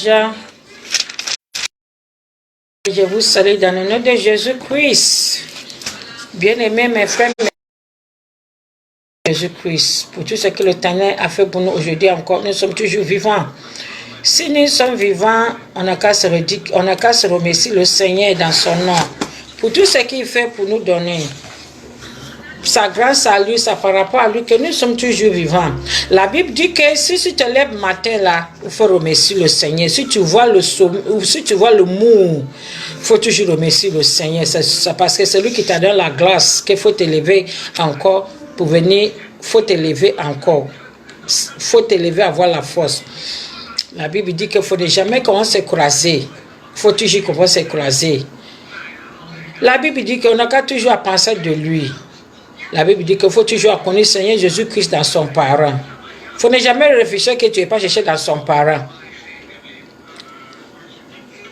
Alléluia. Je vous salue dans le nom de Jésus-Christ. Bien-aimés, mes frères, Jésus-Christ, pour tout ce que le Seigneur a fait pour nous aujourd'hui encore, nous sommes toujours vivants. Si nous sommes vivants, on n'a qu'à se remercier le Seigneur dans son nom. Pour tout ce qu'il fait pour nous donner. Sa grâce à lui, ça par rapport à lui que nous sommes toujours vivants. La Bible dit que si tu te lèves matin là, il faut remercier le Seigneur. Si tu vois le mou, il faut toujours remercier le Seigneur. C'est parce que c'est lui qui t'a donné la grâce qu'il faut t'élever encore pour venir. Il faut t'élever encore. Il faut t'élever, avoir la force. La Bible dit qu'il ne faut jamais qu'on s'écraser. Il faut toujours qu'on s'écraser. La Bible dit qu'on n'a qu'à toujours à penser de lui. La Bible dit qu'il faut toujours connaître le Seigneur Jésus-Christ dans son parent. Il ne faut jamais réfléchir que tu n'es pas cherché dans son parent.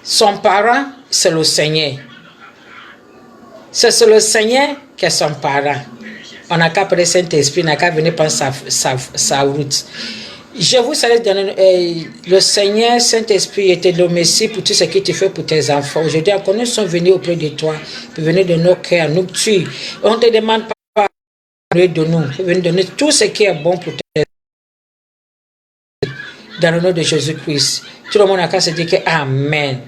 Son parent, c'est le Seigneur. C'est le Seigneur qui est son parent. On n'a qu'à prendre Saint-Esprit, on n'a qu'à venir prendre sa route. Je vous salue dans le Seigneur, Saint-Esprit, et te remercie pour tout ce que tu fais pour tes enfants. Aujourd'hui, encore nous sommes venus auprès de toi, pour venir de nos cœurs, nous tuer. On te demande pas de nous, pour venir donner tout ce qui est bon pour tes enfants. Dans le nom de Jésus-Christ. Tout le monde a qu'à se dire que Amen.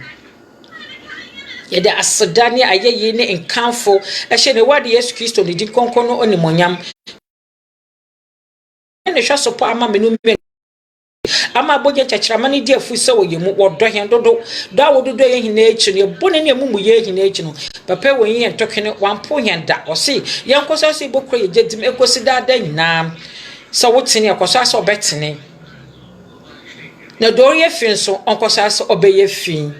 Il y a des assadani à yéné en canfo, et chez les rois de Jésus-Christ, on dit qu'on connaît un moniam. Ne chasse pas à ma menu. Ama boje chachramani dia fusa wo yemu wodo hen dodo da wodo do ye hinachi ne bone ne mu ye hinachi no papa wo yin tokene wampo hen da o se yen koso se bokro ye jedim ekosi da da nyina so wotene ekoso aso betene na do ye fin so onkoso aso obeye fin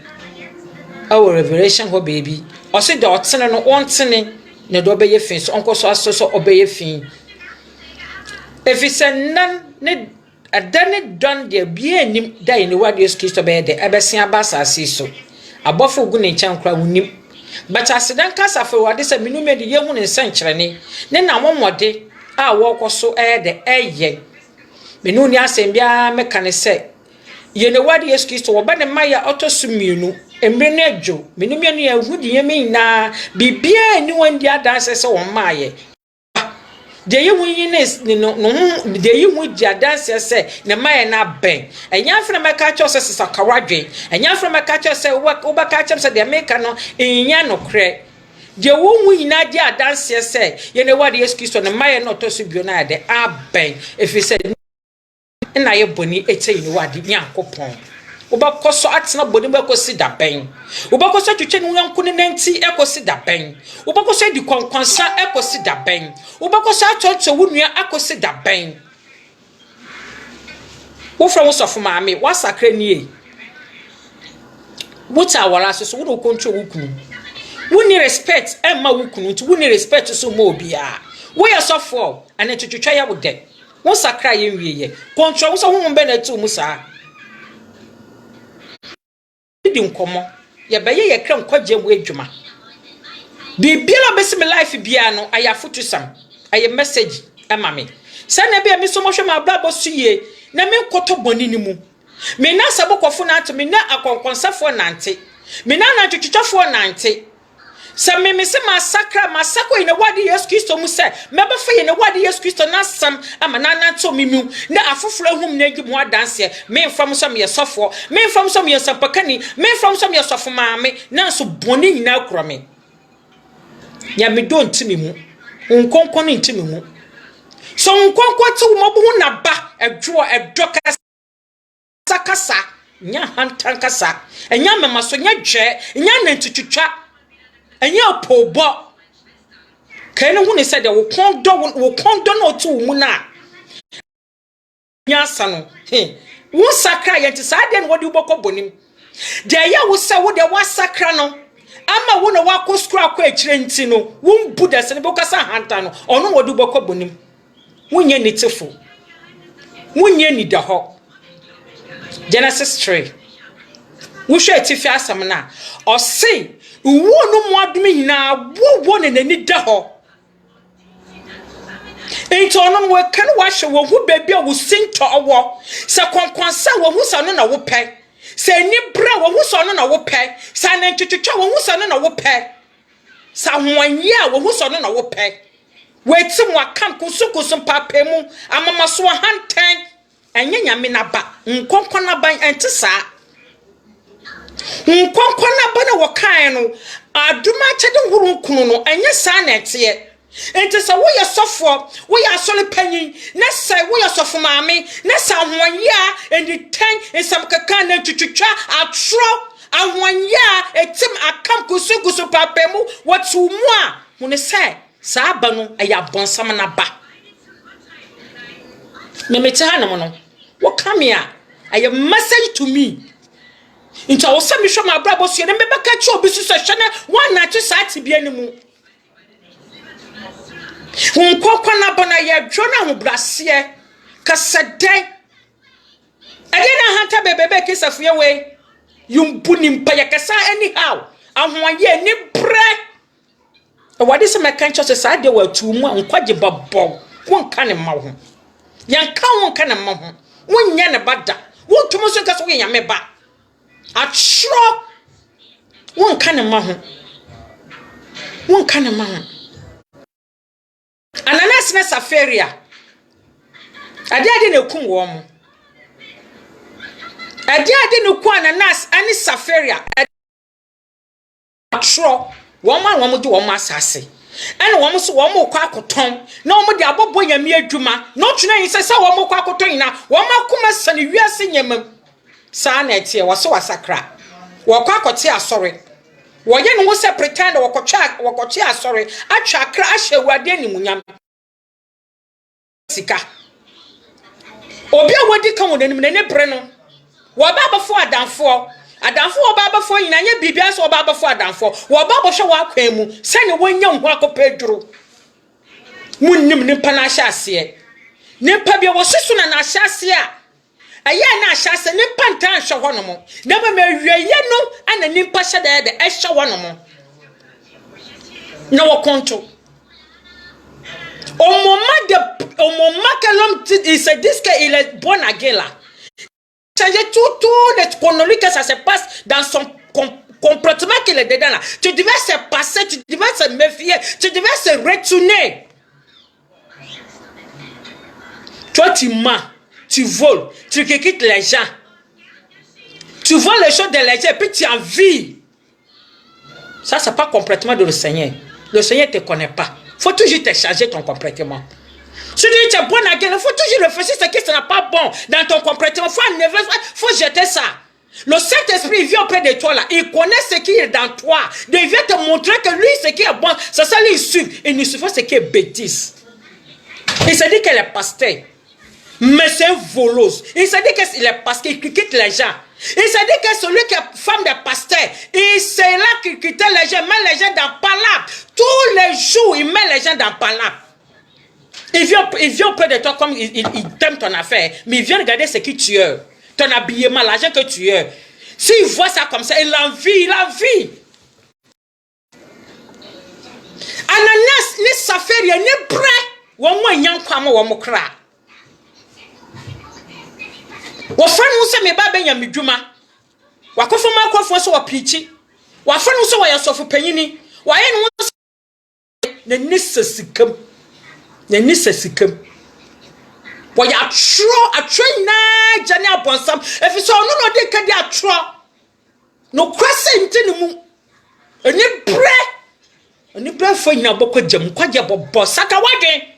our revelation ho baby o se da otene no ontene na do obeye fin so onkoso aso so obeye fin efisen nan ne adane don de bia nim da ni wade Yesu Kristo be de ebesia abasase so abofo gu ne nkyan kra wonim but asedan kasa fe wade se menume de yehu ne nsankyerene ne na momode a wokoso de eye menu ni asem bia meka ne se ye ne wade Yesu Kristo wo ba ne maya otosumienu emre ne adwo menume no ya hu de yemi na bibia ni wandi adanse se wo maaye de ye winnes no de ye hu diadanse se ne maye na ben enya afra meka cho se sakawadwe enya afra meka cho se wo ba ka chem se de meka no enya no kre de wo hu ina diadanse se ye ne wade Yesu Kristo ne maye no to so bio na de aben efi se na ye boni eche ni wade nyankopon Ubakoso atina boni bekosi da ben. Ubakoso twetwe ne yanko ne nanti ekosi da ben. Ubakoso di kwankwansa ekosi da ben. Ubakoso atwotwe wunua akosi da ben. Wo from sofu maame wasakra nie. Wuta wala so wo control wukunu. Wuni respect emma wukunu nti wuni respect so mo bia. Wo ya sofo ane twetwa ya wo de. Wo sakra ye wieye. Control wo so hu mbe na tu mu saa. Di nkomo ye beye ye kra nkwaje mu adwuma bibia besi me life bia no ayafotu sam aye message ama me se na bia me so mo hwe ma blabo suye na me nkoto boni ni mu me na sabokofo na ato me na akonkonsafo nante me na na twetwafo nante se me se masako ine wadi Yesu Kristo mu se me ba fa ine wadi Yesu Kristo na sam ama na nanto mimu na afoforo hum na gimu adanse me mfam so me sofo me mfam so me sampakani me mfam so me sofo maame na so boni nyina akro me ya me don timi mu nkonkon ni ntimi mu so nkonkon ti wo mobu na ba edwo edoka sakasa nya hantankasa enya memaso nya dwe nya nantututwa enya opobo kene hu ne se de wo kondo no tu mu na nya sano wo sakra ye nti sa de no wodi uboko bonim de ya wo se wo de wasakra no ama wo na wakoskura akwa ekire nti no wo mbuda se ne be kasa hanta no ono wodi uboko bonim wonye ni tifo wonye ni da ho Genesis 3 wo hwe atifi asam na o se wo no mo adumi hina wo ne nani da ho enti ono wo kan wa hwe wo hu baabi a wo sinto owo se kwankwansa wo hu sa no na wo pe se ni bra wo hu so no na wo pɛ sa na ntwetwa wo hu so no na wo pɛ sa hoanye a wo hu so no na wo pɛ wetim wakam kusukusu papemu amama so hantan enye nyame na ba nkonkon na ban ente saa nkonkon na ba na wokan no aduma chede huru nkunu no enye saa na ete ente sa wo ye sofo wo ye asole panyin na sai wo ye sofo maame na sa hoanye a enti tan ensam kaka na twetwa atro ahwanye a etim akam kusukusu papemu watu mu a hune sai Saba no aya bonsam na ba. Me mete ha na mo no. What come here? I a message to me. Inta wo se me hwe ma brabo so ye me beka che obi so hwe na wan na che sa ti bia ni mu. Nkokwa na bona ye dwo na ho brase kasaden. Ade na hanta bebebe kisafu ye we. Yumbu ni mpa ya kasa anyhow. Ahwaye ni bre. What is my conscious side? They were 2 months, quite a bob. One kind of mouth. Young cow, one kind of mouth. One yan about that. One to most of us way, I may back. A shrub. One kind of mouth. One kind of mouth. And a nice affair. I didn't come warm. I didn't go on a nice any safaria. A shrub. Woman woman do one massassi. And one so one more quacoton. No more the abobo yamia juma. No train says so one more quacotina. One more kuma sunny we are singing. Sanet here was so a sacra. Wakakotia sorry. Wayan was a pretender or cochak or cochia sorry. I shall crash a wadeni munyam. Sika. Obia wadi come with them in a breno. Wababa for a down for. Adamfo obaba fo nyina nya bibia so obaba fo adamfo wo obaba hwe wa kwemu sene wonya hu akopeduro munnim nipa na ahyase nipa bia wo susu na ahyase a aya na ahyase nipa ntan hwe honom na ba mawieye no ana nipa hyeda de ehwe honom na wo konto omoma kelom is a disque il est bon agela. Changer tout les chronologies que ça se passe dans son comportement qu'il est dedans là. Tu devais se passer, tu devais se méfier, tu devais se retourner. Toi tu mens, tu voles, tu quittes les gens. Tu voles les choses de les gens et puis tu en vis. Ça c'est pas complètement de le Seigneur. Le Seigneur te connaît pas. Faut toujours te changer ton comportement. Si tu es bon à gueule, il faut toujours réfléchir ce qui n'est pas bon dans ton comportement. Faut jeter ça. Le Saint-Esprit vient auprès de toi là. Il connaît ce qui est dans toi. Il vient te montrer que lui, ce qui est bon, c'est ça, lui, il suit. Il ne suit pas ce qui est bêtise. Il se dit qu'elle est pasteur. Mais c'est un voleuse. Il se dit qu'il est pasteur, il quitte les gens. Il se dit que celui qui est femme de pasteur, c'est là qu'il quitte les gens, met les gens dans palab. Tous les jours, il met les gens dans palab. Il vient auprès de toi comme il t'aime ton affaire, mais il vient regarder ce que tu es, ton habillement, l'argent que tu es. S'il voit ça comme ça, il envie. Ananas, ni safari, ni prêt. Wamu nyankwa wamu kra. Wafani use me ba benya midwuma. Wakofo makofo so wapichi. Wafani use wa yasofu penyini. Waye no ne nisasikam. Ne nisasikam. Wa ya atro na jani abonsam. Efi so no de ka di atro. No kwase ntini mu. Eni bre. Eni bre fo nyina bokọ jam kwaje bobo saka wade.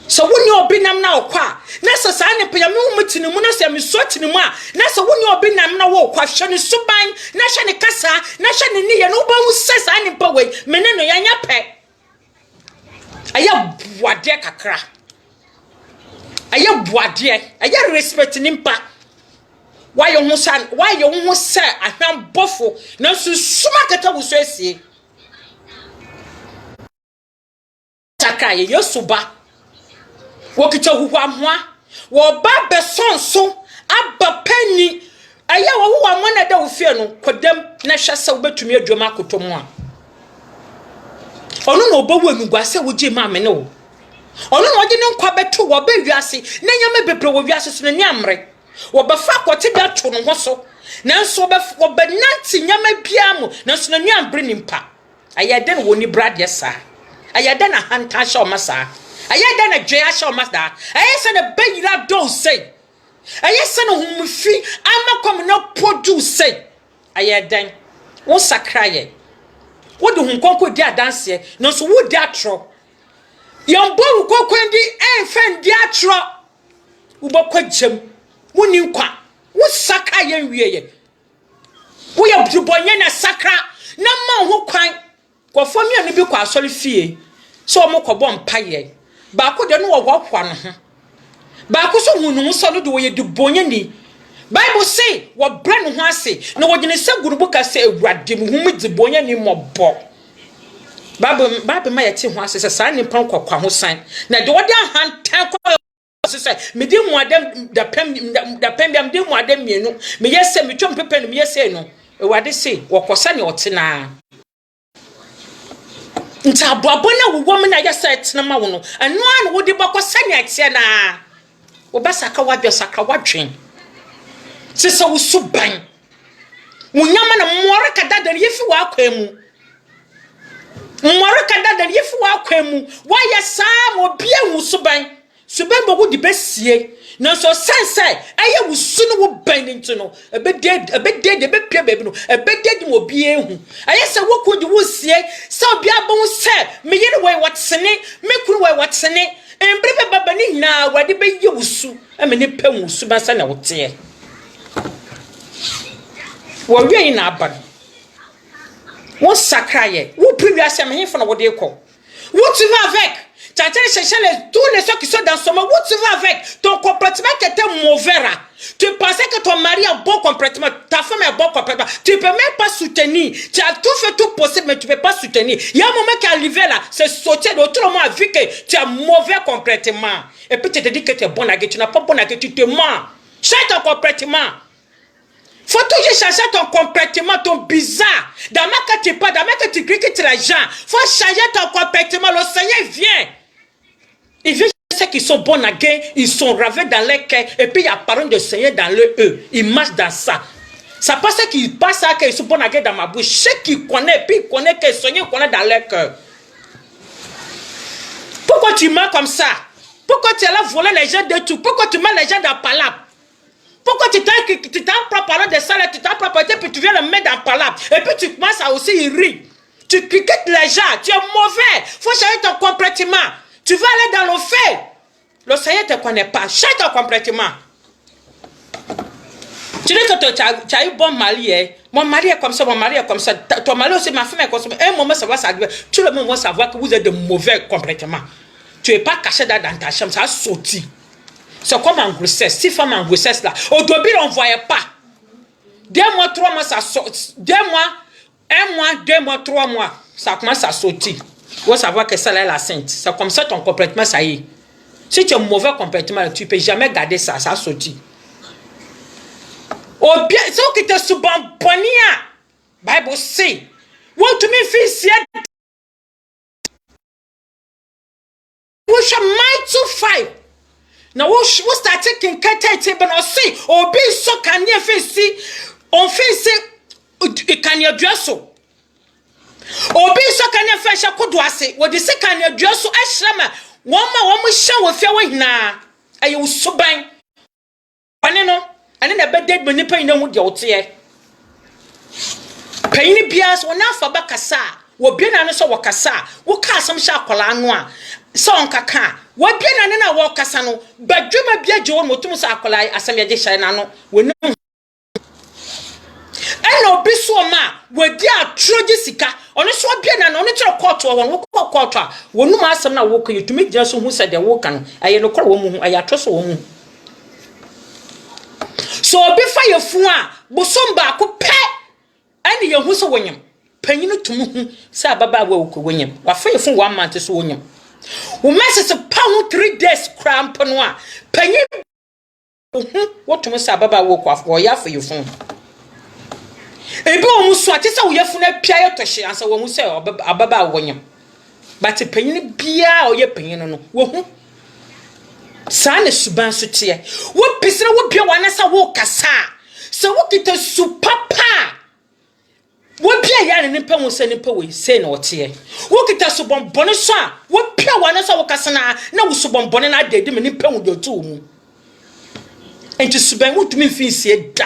So woni obi nam na okwa na so sa ne pya me mutini mu na se me so tini mu a na so woni obi nam na wo kwa hwe ne suban na hwe ne kasa na hwe ne niye no ba hu se sa ne pa we me ne no yanya pe aya buade kakra aya buade aya respect ni mpa why you hu se ahwan bofo na so suma kata wo so asie taka ye yosuba wokita huwa mwa wo ba besonso aba pani aya wo huwa mwa na da wo fie no kodam na hwasa wo betumi adwom akotomu a ono no obawu amiguase wo je ma me ne wo ono no ode ne nkwa beto wo ba wiase na nyame bebre wo wiase so ne amre Wobafa kwoti da to no ho so. Nanso wobenanti nyama bia mu. Nanso na nua bre nimpa. Ayede no woni brade sa. Ayede na hanta sha o masa. Ayede na dwe sha o masa. Ayese na bayira do say. Ayese na humfi amakom no produce say. Ayede wo sakraye. Wo de hunkonko di adanse. Nanso wo di atro. Yombo ukokwendi enfen di atro. Ubokwa jem. Woni nkwa. Wo saka ye wieye. Wo ye bubonye na sakra na ma ho kwan. Kwofo mi ani bi kwa asori fie. So mo kobọ mpaye. Ba ko de no wo hwahwa no ho. Ba ko so hunu so no de wo ye dubonye ni. Bible say wo bre no ho ase. Na wo gine se gurubu ka se ewrade mu hum dibonye ni mobọ. Bible ma yete ho ase se sa ni pan kwakwa ho san. Na de wo de ahantan kwa say me di mu adem da pem biam di mu adem mienu me yese me twom pepe no me yese no e wade say wokosa ne otena nta aboabo na wo wom na yese etena ma wo no eno an wo di bokosa ne atie na wo basaka wadwe saka wadwen sisa wo suban wo nyama na mmore kada da yefi wa akwemu mmore kada da yefi wa akwemu wa yesa mo bia wo suban Suben bogu di besie na so sense aye wusu no wo ban nti no ebede de be pia baby no ebede di mo bie hu aye se wo ko di wusie se obi abon se me yire we watsene me kuru we watsene embre baba ni na wade be ye wusu ame ne pa wusu ba sa na wote wo wie na aban wo sakraye wo previous am hefo na wo de ko wo tu va avec. Tous les ceux qui sont dans ce monde, où tu vas avec ton comportement qui était mauvais. Tu pensais que ton mari a un bon comportement, ta femme a un bon comportement. Tu ne peux même pas soutenir. Tu as tout fait tout possible, mais tu ne peux pas soutenir. Il y a un moment qui est arrivé là, c'est sauter. Tout le monde a vu que tu as un mauvais comportement. Et puis tu te dis que tu es bon à gueule. Tu n'as pas bon à gueule, tu te mens. Change ton comportement. Faut toujours changer ton comportement, ton bizarre. Dans ma que tu parles, dans ma que tu critiques les gens. Faut changer ton comportement. Le Seigneur vient. Il veut ceux qui sont bons à guerre, ils sont ravés dans leur cœur, et puis il y a parole de Seigneur dans le eux. Ils marchent dans ça. Ça passe qu'ils passent à qu'ils sont bons à guerre dans ma bouche. Ceux qui connaissent, puis ils connaissent que le Seigneur connaît dans leur cœur. Pourquoi tu mens comme ça? Pourquoi tu as volé les gens de tout? Pourquoi tu mets les gens dans la palabre? Pourquoi tu t'en prends parole de ça, là, tu t'en prends parole, puis tu viens le mettre dans la palabre. Et puis tu commences à aussi rire. Tu critiques les gens, tu es mauvais. Il faut changer ton comportement. Tu vas aller dans le fait. Le Seigneur ne te connaît pas. Change complètement. Tu dis que tu as eu bon mari. Hein? Mon mari est comme ça, mon mari est comme ça. Ton mari aussi, ma femme est comme ça. Un moment, ça va s'arriver. Tout le monde va savoir que vous êtes de mauvais complètement. Tu n'es pas caché dans ta chambre, ça a sauté. C'est comme en grossesse. Si femme en grossesse là, au début, on ne voyait pas. 2 mois, 3 mois, ça saute. 2 mois, 1 mois, 2 mois, 3 mois, ça commence à sauter. Il faut savoir que ça là est la sainte. C'est comme ça ton complètement, ça y est. Si tu as un mauvais complètement, tu ne peux jamais garder ça, ça saute. Au bien, ceux qui te sous bonnia, Bible say, what to me feel we shall might to fight. Now we start taking care but I see, or be so can you face on face can you dress so? Obi so kan ya fa hye kodo ase wo de se kan ya dua so ahyerama won hye wo fe wo hina aye wo suban ane no ane na be dead mani pan na hu de wote pan bia so na afa ba kasa wo bia na no so wo kasa wo ka asam hye akola no a so on kaka wo bia na na wo kasa no badwuma bia je wo motum so akola asam ya je hye na no wo no eno bi so ma we di atroji sika ono so bia na no tro court wo court a wonu ma asem na wo kan yetumi gina so hu se de wo kan aye no kor wo mu aye atroso wo mu so obi fa yefu a bosom ba ko pe ani ye hu so wonyam panyinu tumu hu se ababa wa wo wonyam wa fa yefu 1 month so wonyam wo message pa hu 3 days cramp no a panyin hu wo tumu se ababa wo ko afo ya fa yefu ebe omu so atisa wo yefu na pia ye tohye ansa wo mu se ababa wonyam but panyin bia o ye panyin no wo hu Sa ne suban so tie. Wo pisira wo bia wana sa wo kasa. So wo kita su papa. Wo bia ya ne nipa wo se nipa we se na otie. Wo kita su bonbone so a wo bia wana sa wo kasa na wo su bonbone na dede me nipa wo de to mu. Enti suban wo tumi finsie da.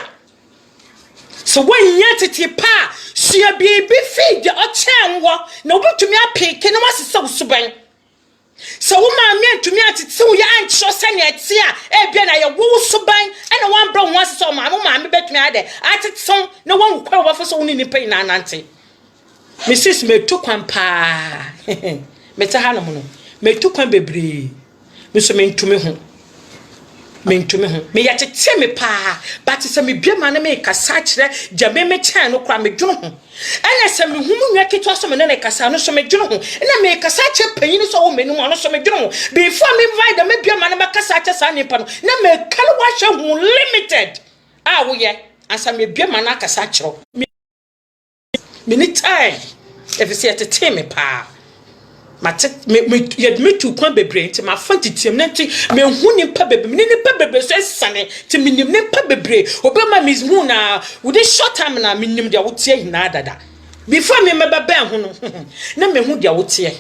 So when yet pa, she a baby feed or chanwa, no but to me a pig, and I was so suban. So woman meant to me at it, so ya ain't sure send it, see, bien I a woo suban, and one brown once so my woman bet me at it, so no one will call for only in pain and auntie. Mrs. Me took one pa, Mr. Hanamono, me took one baby, Mr. Main to me home. Me yet tell me pa, but it's a me be man make a such that Jameme Chan or cram me drum. And I said, whom you get to us and a casano so me drum, and I make a such a pain so many one so me drum. Before me ride the maybe a man about Cassata Sunny Pan, no me color wash limited. Ah, we ye, and some me be a man casacho. Minute time, if you see at a tame pa. Me too quan bebre to my fancy team nanti me hunim pa bebe ni pa bebe so sane ti minim ne pa bebre obema miss hu na with this short time na minim dia wotie na dada before me meba ben hu no na me hu dia wotie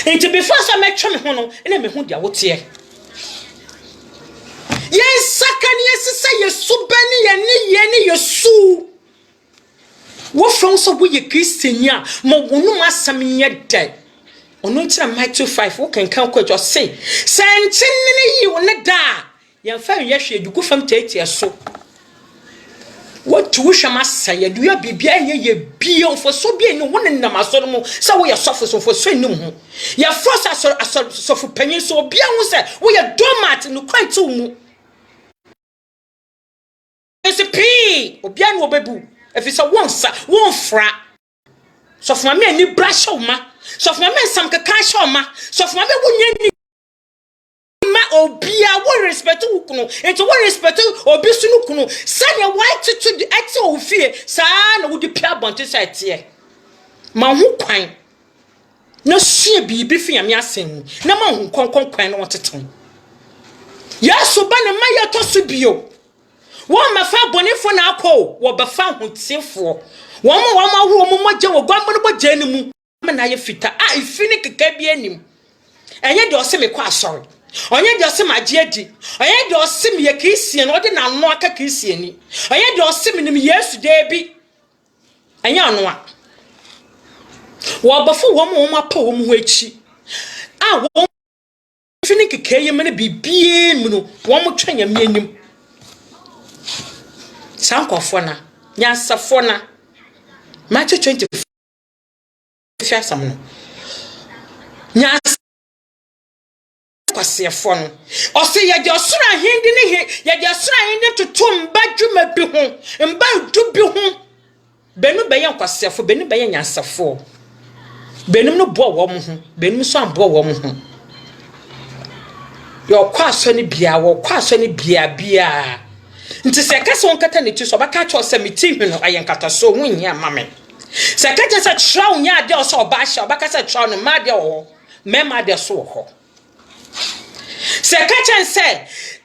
enti before so me twa me hu no na me hu dia wotie yes sakani yes say yesu bani ye ni yesu wo from so wo ye Christiania mo wonu masam nyede ono ntira Matthew 5 wo kan kwa say sentinne yi wo ne da ye fa ye hwe dugu fam tete so wo tu hwa masa ye du ya bibia ye bio fo so bi ni wo ne nam aso mo sa wo ye sofo so fo so nim ho ye force aso fo panyin so bia hu se wo ye domat no kwante mu SP obia no obebu if it's a one fra. So for me, any brush on ma. So for me, some cash on ma. So for me, when ma obia, one respect to Kuno, and to one respect to Obisunukuno. Sanya white to the actual fear. San would the pair bonte side here. Ma who quine. No she be beefy and yassing. No man who quine what a tongue. Yes, so ban a maya tossubio. One my fa boni for na ko wo be fa hotiefo one who moja wo gwambo bo jani mu na ye fita ifini keka bi anim enye de ose me kwa asori onye de ose magie adi onye de ose me ye kristian no de na no aka kristian ni onye de ose me nim yesu de bi enye ano a wo bafo wo mo apa wo ho echi wo ifini keka ye me ne bibie mu no wo mo twanya me anim Sankofona, Yansafona, Matthew 25. Some Yas Quasiafon. Or say, Yasura hinding Yasura to Tom Badjuma Bihon, and Bow to Bihon. Benu Bayan Quasiafo, Benu Bayan Yansafo. Benum no bo woman, Benum some bo woman. Your quasony beer, or quasony beer. Nti se kase won kata ne ti so baka cho se meti hwe no ayenkata so wunya mame se kata se tra wunya de o so ba sha baka se tra no ma de o me ma de so ho se kata se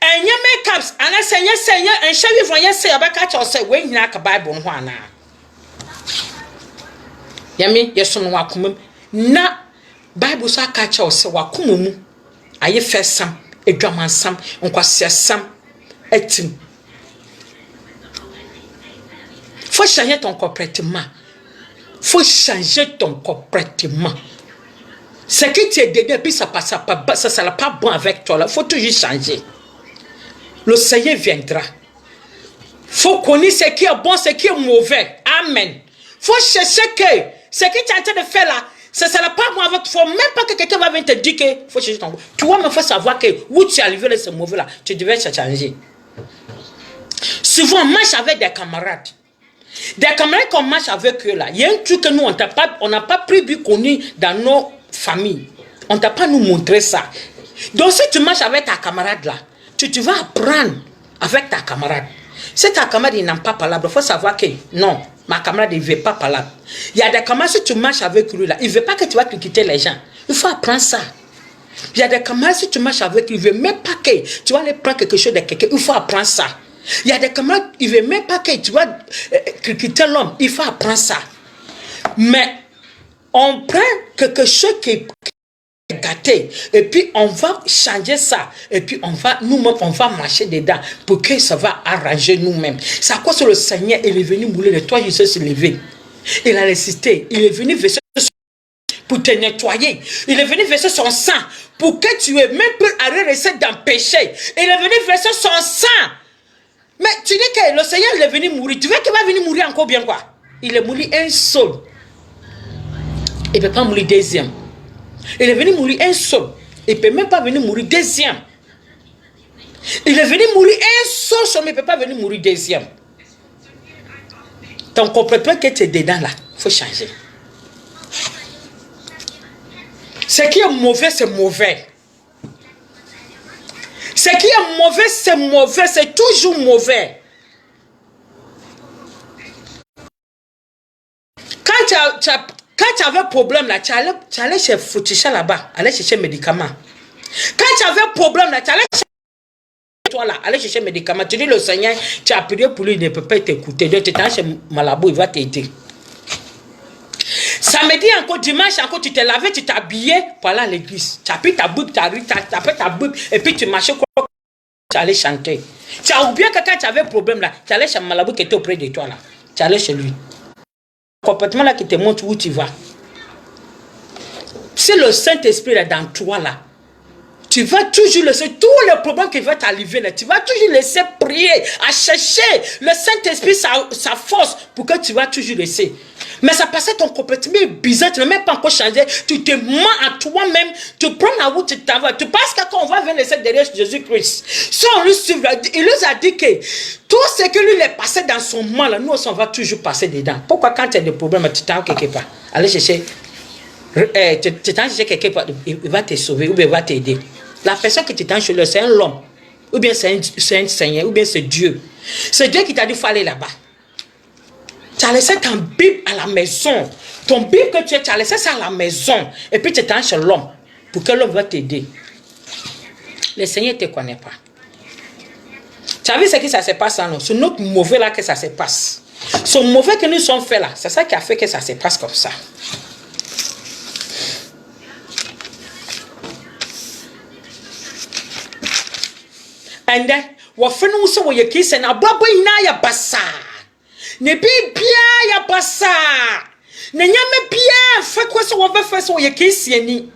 enye makeups ana se enye enhwe wi fo enye se baka cho se we nyina ka bible ho ana yami yeso no wakomam na bible so aka cho se wakomamu aye fesam edwamansam nkwasiasam etim. Faut changer ton comportement. Faut changer ton comportement. Ce qui t'est donné, puis ça sera pas bon avec toi. Il faut toujours changer. Le Seigneur viendra. Faut connaître ce qui est bon, ce qui est mauvais. Amen. Faut chercher que ce que tu es en train de faire là, ça ne sera pas bon avec toi. Même pas que quelqu'un va venir te dire que faut changer ton comportement. Toi, il faut savoir que où tu es arrivé là, ce mauvais là, tu devais changer. Souvent, on marche avec des camarades. Des camarades qu'on marche avec eux là, il y a un truc que nous on n'a pas prévu connu dans nos familles. On t'a pas nous montré ça. Donc si tu marches avec ta camarade là, tu vas apprendre avec ta camarade. Si ta camarade n'a pas parlé, il faut savoir que non, ma camarade ne veut pas parler. Il y a des camarades, si tu marches avec lui là, il ne veut pas que tu vas quitter les gens. Il faut apprendre ça. Il y a des camarades, si tu marches avec, il veut même pas que tu vas aller prendre quelque chose de quelqu'un, il faut apprendre ça. Il y a des camarades, il veut même pas que tu vas critiquer l'homme, il faut apprendre ça. Mais on prend quelque chose qui est gâté et puis on va changer ça et puis on va nous-mêmes on va marcher dedans pour que ça va arranger nous-mêmes. C'est à cause que le Seigneur il est venu mouler le toit, il s'est levé, il a résisté, il est venu verser pour te nettoyer, il est venu verser son sang pour que tu aies même plus à rester dans le péché, il est venu verser son sang. Mais tu dis que le Seigneur il est venu mourir, tu veux qu'il va venir mourir encore bien quoi? Il est mort un seul, il ne peut pas mourir deuxième. Il est venu mourir un seul. Il ne peut même pas venir mourir deuxième. Il est venu mourir un seul, mais il ne peut pas venir mourir deuxième. Ton complètement que tu es dedans là, il faut changer. Ce qui est mauvais, c'est mauvais. Ce qui est mauvais, c'est mauvais. C'est toujours mauvais. Quand tu avais un problème là, tu allais chez Foutisha là-bas, aller chercher médicaments. Quand tu avais un problème là, tu allais chez toi là, aller chercher médicaments. Tu dis le Seigneur, tu as prié pour lui, il ne peut pas t'écouter. Donc tu t'en chez Malabo, il va t'aider. Samedi encore, dimanche encore, tu t'es lavé, tu t'es habillé pour aller à l'église. Tu as pris ta Bible, tu as pris ta Bible, et puis tu marchais quoi, tu allais chanter. Tu as oublié que quand tu avais un problème là, tu allais chez Malabo qui était auprès de toi là. Tu allais chez lui. Complètement là qui te montre où tu vas. Si le Saint-Esprit est dans toi là, tu vas toujours laisser tous les problèmes qui vont t'arriver là, tu vas toujours laisser prier, à chercher le Saint-Esprit sa force pour que tu vas toujours laisser. Mais ça passait ton comportement bizarre, tu n'as même pas encore changé, tu te mens à toi-même, tu prends la route, tu t'en vas. Tu penses que quand on va venir laisser derrière Jésus-Christ, si on lui suit, il nous a dit que tout ce que lui est passé dans son mal, nous on va toujours passer dedans. Pourquoi quand tu as des problèmes, tu t'en quelque part, allez chercher, tu t'en chercher quelque part, il va te sauver ou bien il va t'aider. La personne qui t'en cherche, c'est un homme, ou bien c'est un Seigneur, ou bien c'est Dieu. C'est Dieu qui t'a dit qu'il faut aller là-bas. Tu as laissé ton Bible à la maison. Ton Bible que tu as laissé ça à la maison. Et puis tu t'en chez l'homme. Pour que l'homme va t'aider. Le Seigneur ne te connaît pas. Tu as vu ce qui ça se passe là? C'est notre mauvais là que ça se passe. Ce mauvais que nous sommes fait là. C'est ça qui a fait que ça se passe comme ça. And then, wafenu so wo yekise na babo ina ya basa. Ne bibia ya basa. Ne nyame bia fa kwaso wo befa so yekise ani.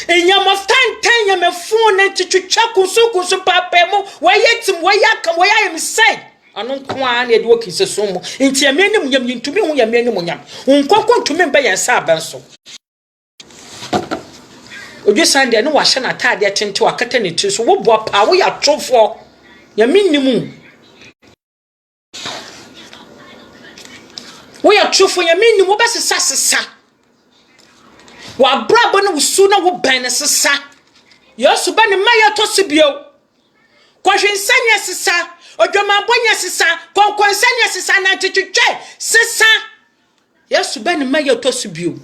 Enyama fantan nyame fon na titwitwa kunsu papemo wayetim wayakam wayayem sai. Anon kwa na de wokise so mo. Nti ame ni munyam ntumi hu yame ni munyam. Nkokko ntumi mba yansa abanso. Ojo Sunday no wahye na taade atente wakata ne ti so wo boa pa wo ya trofo ya minnimu wo ya trofo ya minnimu be sesa wa brabo ne wusu na wo ban ne sesa ya su ba ne maye to se bio kwahwensanya sesa odwama bonya sesa konkonsanya sesa na twetwe sesa ya su ba ne maye to se bio.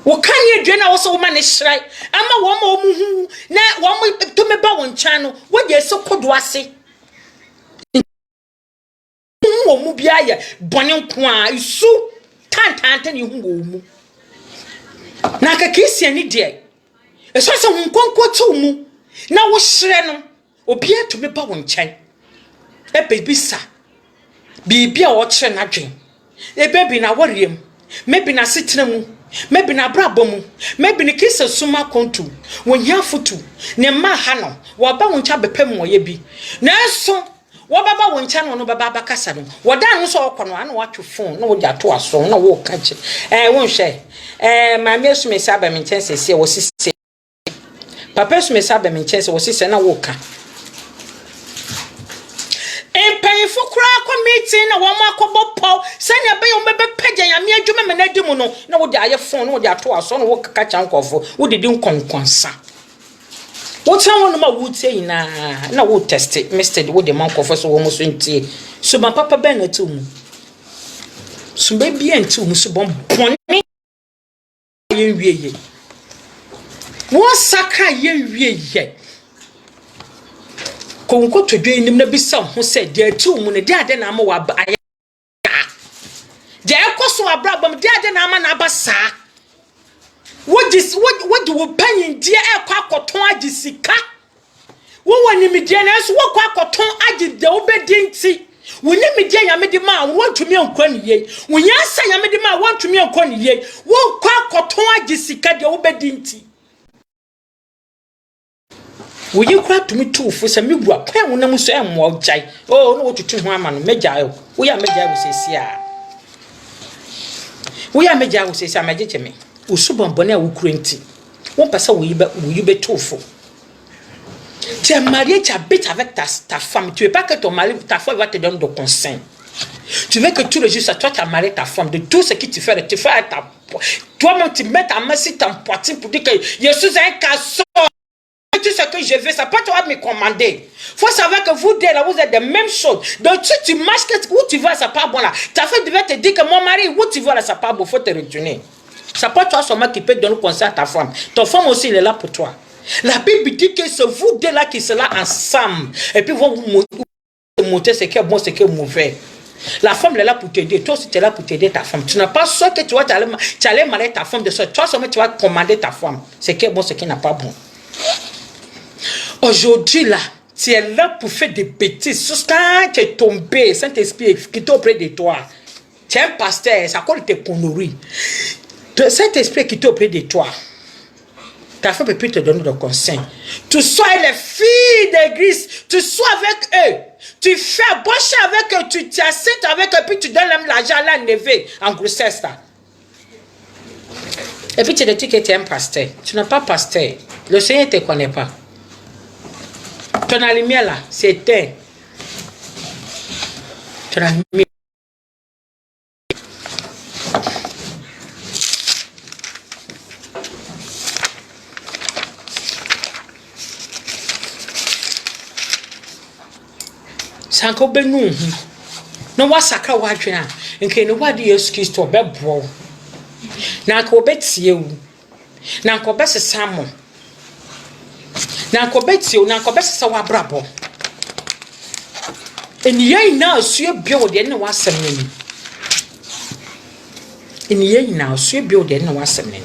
Wo kan ye dwe na wo so wo ma ne hrai ama wo ma omuhu na wo mo to me ba won chan no wo je se kodo ase wo mu bia ye bone nko a isu tantante ne hu wo mu na ka Christian de e so se hun konko to mu na wo hre no obi to me ba won chan e bebisa bibia wo kire na dwen e bebi na woriem maybe na sitena mu maybe na brabomu maybe ni kisa suma kontu wonya futu ne ma ha no wo ba woncha bepem wo ye bi na so wo baba woncha no baba bakasa no wo dan no so okono ana watwe phone na wo ja to aso na wo ka che won hwe ma me su me saba me chense se wo sise papa su me saba me chense wo sise na wo ka empayfo kura kwa meeting na wo makobo paw sanya be yo mebe pagya ya me adwuma me na dimu no na wo de aye phone na wo de ato aso na wo kaka chankofo wo de din konkonsa wo tran wo no ma wo tie na wo test mr wo de mankofo so wo mo so ntie so ma papa ben na tu mu so be bia nti mu so bon boni yen wieye Wo saka ye konko to dwen nim na bisa ho se de atu mu ne de ade na ama wa aya de ekoso abrabam de ade na ama na abasa what wo panyin de ekwa akoton agisika wo woni me de na so wo kwa akoton agi de obedi nti woni me de ya me de ma wontumi ankwa ne ye wonya asa ya me de ma wontumi ankwa ne ye wo kwa akoton agisika de obedi nti we you crap to me too for some you were pen when I'm saying more jay. Oh, no, what to 2 man, Major. We are Major, say, Sia. We are Major, say, Sam, Major me. Usubon bonnet will crinty. One person will you be too full. Tiens, mariage a bit avec ta femme. Tu veux pas que ton mari, ta femme va te donner de consent. Tu veux que tout le jour, toi, tu as marié ta femme. De tout ce qui te fait, tu fais ta. Toi-même, tu mets ta main sur ton poitrine pour dire que je suis un casson. Tout ce que je veux, ça peut toi me commander. Faut savoir que vous deux là, vous êtes de même chose. Donc si tu marches, où tu vas, ça pas bon là. Ta femme devait te dire que mon mari, où tu vas là, ça pas bon, faut te retourner. Ça peut toi seulement qui peut donner conseil à ta femme. Ton femme aussi, il est là pour toi. La Bible dit que c'est vous deux là qui sont là ensemble. Et puis vous montrer ce qui est bon, ce qui est mauvais. La femme elle est là pour t'aider. Toi aussi tu es là pour t'aider ta femme. Tu n'as pas sûr que tu allais marier ta femme de ça. Toi seulement tu vas commander ta femme. Ce qui est bon, ce qui n'est pas bon. Aujourd'hui là, tu es là pour faire des bêtises. Quand tu es tombé, Saint-Esprit qui est auprès de toi. Tu es un pasteur, ça colle tes conneries. Saint-Esprit qui est auprès de toi. Ta femme peut plus te donner de conseil. Tu sois les filles d'église, tu sois avec eux. Tu fais boucher avec eux, tu t'assieds avec eux, puis tu donnes même l'argent à la neveu en grossesse. Et puis tu te dis que tu es un pasteur. Tu n'es pas pasteur. Le Seigneur ne te connaît pas. Ton lumière là, c'est éteint. Ton lumière. Sanko benu. No wa sakra wa dwen a. Nke ne wa de Yesu Kristo be bro. Na ko betie wu. Na ko be sesamo. Na ko betie wu, na ko be sesa wa brabo. Eniye na asue bio de ne wa asem ni. Eniye na asue bio de ne wa asem ni.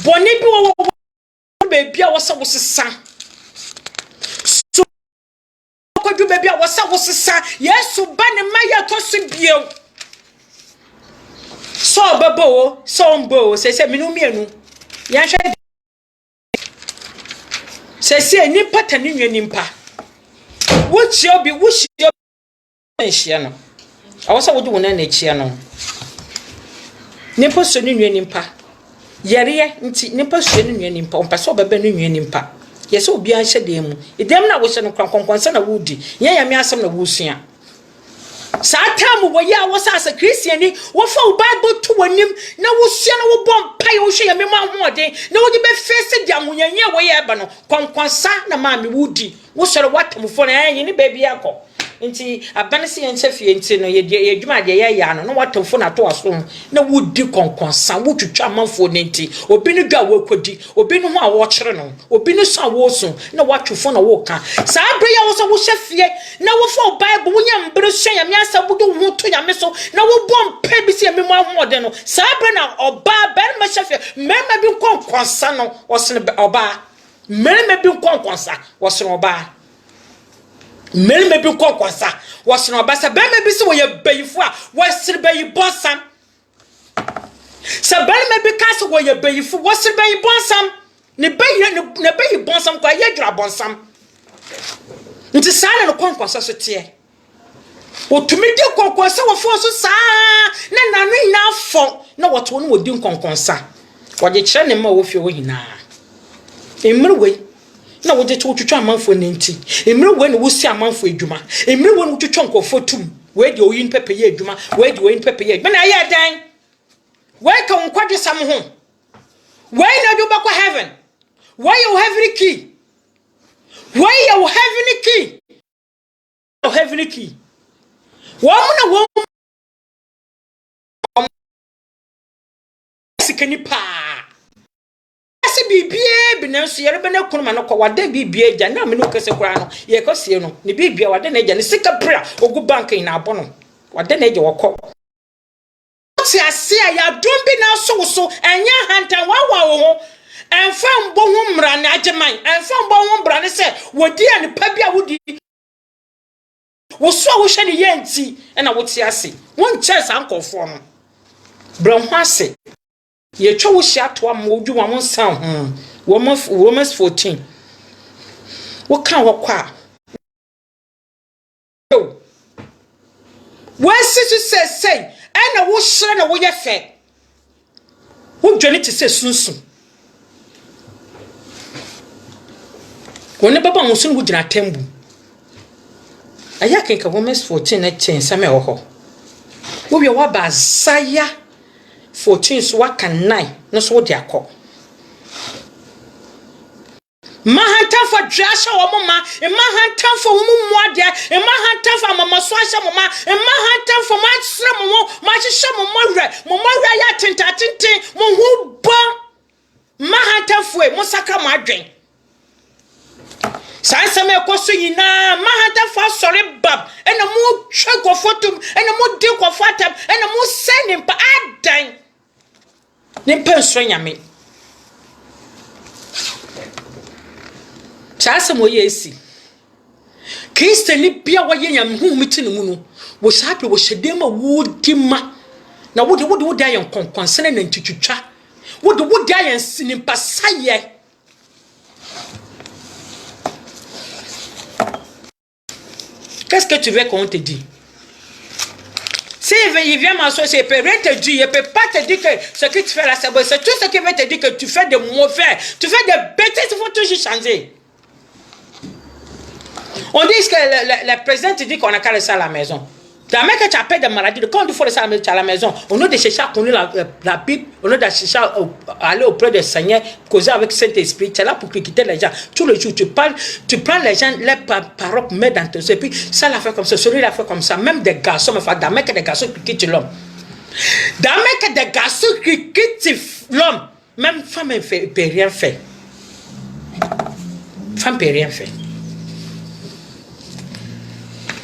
Boni bi wo baby a wasa wosesa. So ko du baby a wasa wosesa. Yesu ba ne maya to so bio. So babo, so mbo, se minu mienu. Yan hwe se nipa tani nwa nimpa. Wuchi obi nhia no. Awasa wodu wona na chia no. Nipa so ni nwa nimpa. Yariye nti nipa so ni nwa nimpa. Ompa so baba ni nwa nimpa. Yese obi an hye dem. Idem na wo hye no kwankonkonsa na wudi. Yen ya me asem na wusua. Satam wo ya wo sa Christiani wo fa Bible to wanim na wo sua na wo bom pai wo hwe ya me ma hoode na wo de be face dia munyanyi wo ya ba no kwankwansa na ma me wudi wo sore watamfo na yen ni baby akọ nti abanse yen chefie nti no ye adwuma de ye ya no na watamfo na to aso na wudi kwankwansa wo twitwa amanfo ne nti obi ni dwa wo kodi obi ni ho a wo kyere no obi ni so a wo so na watwofo na wo ka sa abre ya wo so wo chefie na wo fa Bible wo nya mbre hwe ya me asabudu wo to ya me so na wo bom pa bi se me mo ahode no sa abre na oba ben ma chefie mema bi kwankwansa no wo se oba mema bi kwankwansa wo se oba mema bi kwankwansa wo se oba sa ben ma bi se wo ye bayifu a wo se bayi bonsam sa ben ma bi ka se wo ye bayifu wo se bayi bonsam ne bayi bonsam kwa ye dwura bonsam nti sala no kwankwansa so tie otumi di konkonsa wo fo so saa na nanu ina afọ na woto no wodi konkonsa wode kire ne ma wo fie wo hina emrewe na wode twotwotwa amanfo ne nti emrewe ne wosi amanfo adwuma emrewe ne wotwotwa nkofo tum we de oyin pepe ye adwuma we de oyin pepe ye na ya dan we ka nkwadwe sam ho we na do bakwa heaven we you heavenly key we you heavenly key heavenly key. Woman, sikani pa ase bibie bi nanso yere be na kunuma no kwa wade bibie gya na me no kese kura no ye kosie no ne bibie wade na gya ne sika bra ogu bank na abo no wade na gya wokọ ti ase ya dum bi na so enya hantan wawa wo enfa mbo ho mra na ageman enfa mbo ho mra ne se wodi ane pa bia wodi wo so wo hwe ne yenti na wo ti ase won chance ankofo no bra ho ase ye twa wo hia to am wo dwuma mo san ho Romans 14 wo kan wo kwa wo sisu say na wo hye na wo ye fe wo dwane ti se sunsun woni baba wo sunu wo gina tembu aya kenka Romans 14 na chen same wo ho wo bi wa ba saya 14 so waka 9 no so de akọ mahanta for drasha wo mama mahanta for wo muade mahanta for mama so ahya mama mahanta for ma sra mo ma hye mo mawre ya tentatintin mo hu ba mahanta for mo sakra mo adwen sansa me koso yina mahanta for sorry bab ena mo twa ko fotum ena mo de ko fatam ena mo send mpa adan ne penso nyame chasa mo yesi Kristeni bia wo ye nyam hu miti ne mu no wo sape wo hyedema wo dima na wo de ayen konkonsene na ntwitwitwa wo de ayen sinimpa saye qu'est-ce que tu veux qu'on te dit? Si il vient m'asseoir, il peut rien te dire, il peut pas te dire que ce que tu fais là c'est bon, c'est tout ce qui veut te dire que tu fais de mauvais, tu fais des bêtises, il faut toujours changer. On dit que le président te dit qu'on a qu'à rester à la maison. Dans le mec que tu appelles des maladies, quand il faut rester à la maison, on a de chercher à connaître la Bible, on a de chercher à aller auprès du Seigneur, causer avec le Saint-Esprit, tu es là pour quitter les gens. Tous les jours, tu prends les gens, les paroles, mets dans ton et puis ça l'a fait comme ça, celui l'a fait comme ça, même des garçons, dans le mec des garçons qui quittent l'homme. Dans le mec des garçons qui quittent l'homme, même femme ne peut rien faire. Femme ne peut rien faire.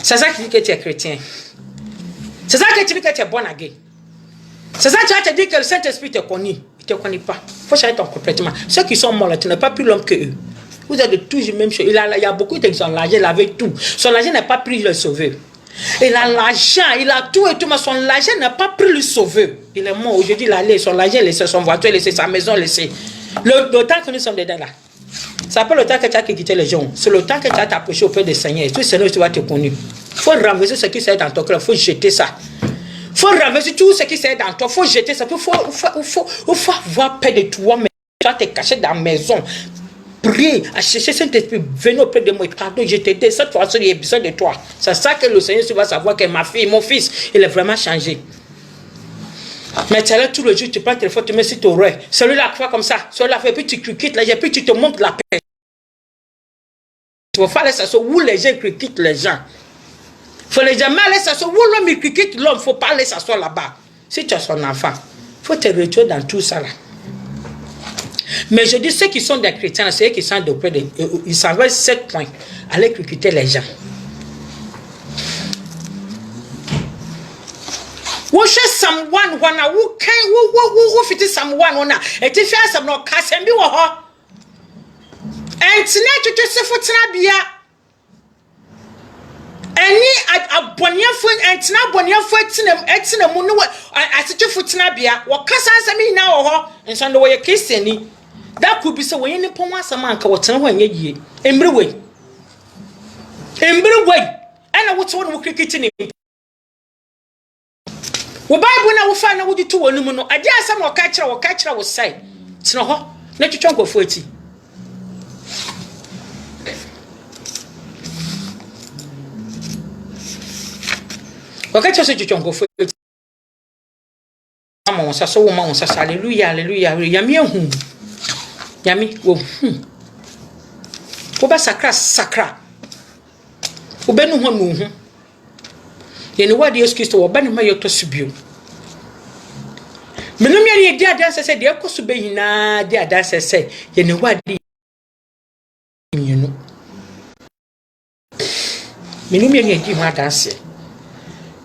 C'est ça qui dit que tu es chrétien. C'est ça que tu dis que tu es bon à gay. C'est ça que tu as dit que le Saint-Esprit te connaît. Il ne te connaît pas. Il faut changer ton complètement. Ceux qui sont morts là, tu n'as pas plus l'homme que eux. Vous êtes toujours même chose. Il y a beaucoup de gens, l'argent, il avait tout. Son argent n'a pas pris le sauver. Il a l'argent, il a tout et tout, mais son argent n'a pas pris le sauver. Il est mort. Aujourd'hui, il a laissé son argent, laissé son voiture, laissé sa maison, laissé. Le temps que nous sommes dedans là. C'est pas le temps que tu as quitté les gens. C'est le temps que tu as t'approché auprès du Seigneur. Tout le Seigneur, tu vas te connaître. Il faut renverser ce qui s'est dans ton cœur. Il faut jeter ça. Il faut renverser tout ce qui s'est dans toi. Il faut jeter ça. Il faut avoir peur de toi. Mais tu vas te cacher dans la maison. Prier, à chercher Saint-Esprit. Venez auprès de moi. Pardon, je t'ai dit. Cette fois-ci, il y a besoin de toi. C'est ça que le Seigneur va savoir que ma fille, mon fils, il est vraiment changé. Mais tu es là tout le jour, tu prends le téléphone, tu mets sur ton oreille. Celui-là fait comme ça, celui-là fait, puis tu quittes là, puis tu te montres la paix. Tu vas faire les s'asseoir où les gens critiquent les gens. Il faut les jamais aller s'asseoir où l'homme critique l'homme, il ne faut pas aller s'asseoir là-bas. Si tu as son enfant, il faut te retirer dans tout ça là. Mais je dis ceux qui sont des chrétiens, c'est eux qui sont auprès de. Ils s'en veulent 7 points. Aller critiquer les gens. Wo hwe someone wana wo kan wo fiti someone wana eti fi asem no kasem bi wo ho entine twetwe sefotena bia eni aboniafo entine aboniafo etina mu no asetwe fotena bia wo kasa asem ina wo ho enso ndo wo ye kristiani da ku bi se wo yin pon asem anka wo tena ho anya yie embre we ana wo to wo krikiti ni wo Bible na wo fa na wo di to wonu mu no ade asem wo ka kira wo sai tena ho na twetwe nkofo ati wo ka kira so twetwe nkofo ati ama wo sa so wo ma wo sa hallelujah yami ehu yami wo wo ba sakra wo benu ho no hu yeni wadi Yesu Kristo wo ba ne ma yoto subio Menum ye di adanse se de ekoso be hina di adanse se ye ne wadi nyinu. Menum ye di ho adanse.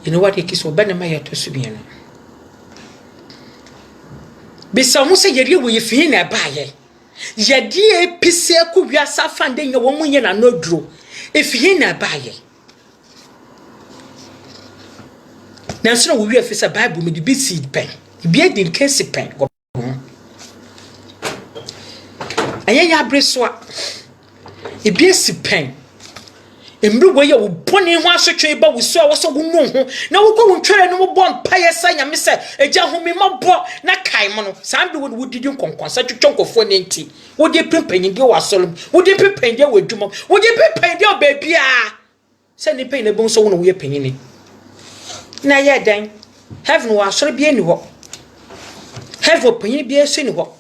Ye ne wadi kiso be ne ma ye to so bienu. Bisa mu se ye ri wo ye fi na ba ye. Ye di epise ku wiasa fande nye wo mu ye na noduro. E fi na ba ye. Na so na wo wi afisa Bible me di bi seed pen. Bi di case pen go. Aye ya bresoa. E bi si pen. Emru wo ye wo boni ho asotwe ba wo so a wo so wo nu ho. Na wo ko wo twere no wo bon paye sa nyame se eja ho mi mabo na kai mo no. Sambe wo didi nkonkonsa twetwonkofo ne nti. Wo de pempanyi de wo asolom. Wo de pempanyi de wo adwuma. Wo de pempanyi de obabia. Se ni pen na bon so wo no wo ye panyini. Na ye dan. Heaven wo asore bia ni ho. Heaven panyini bia so ni ho.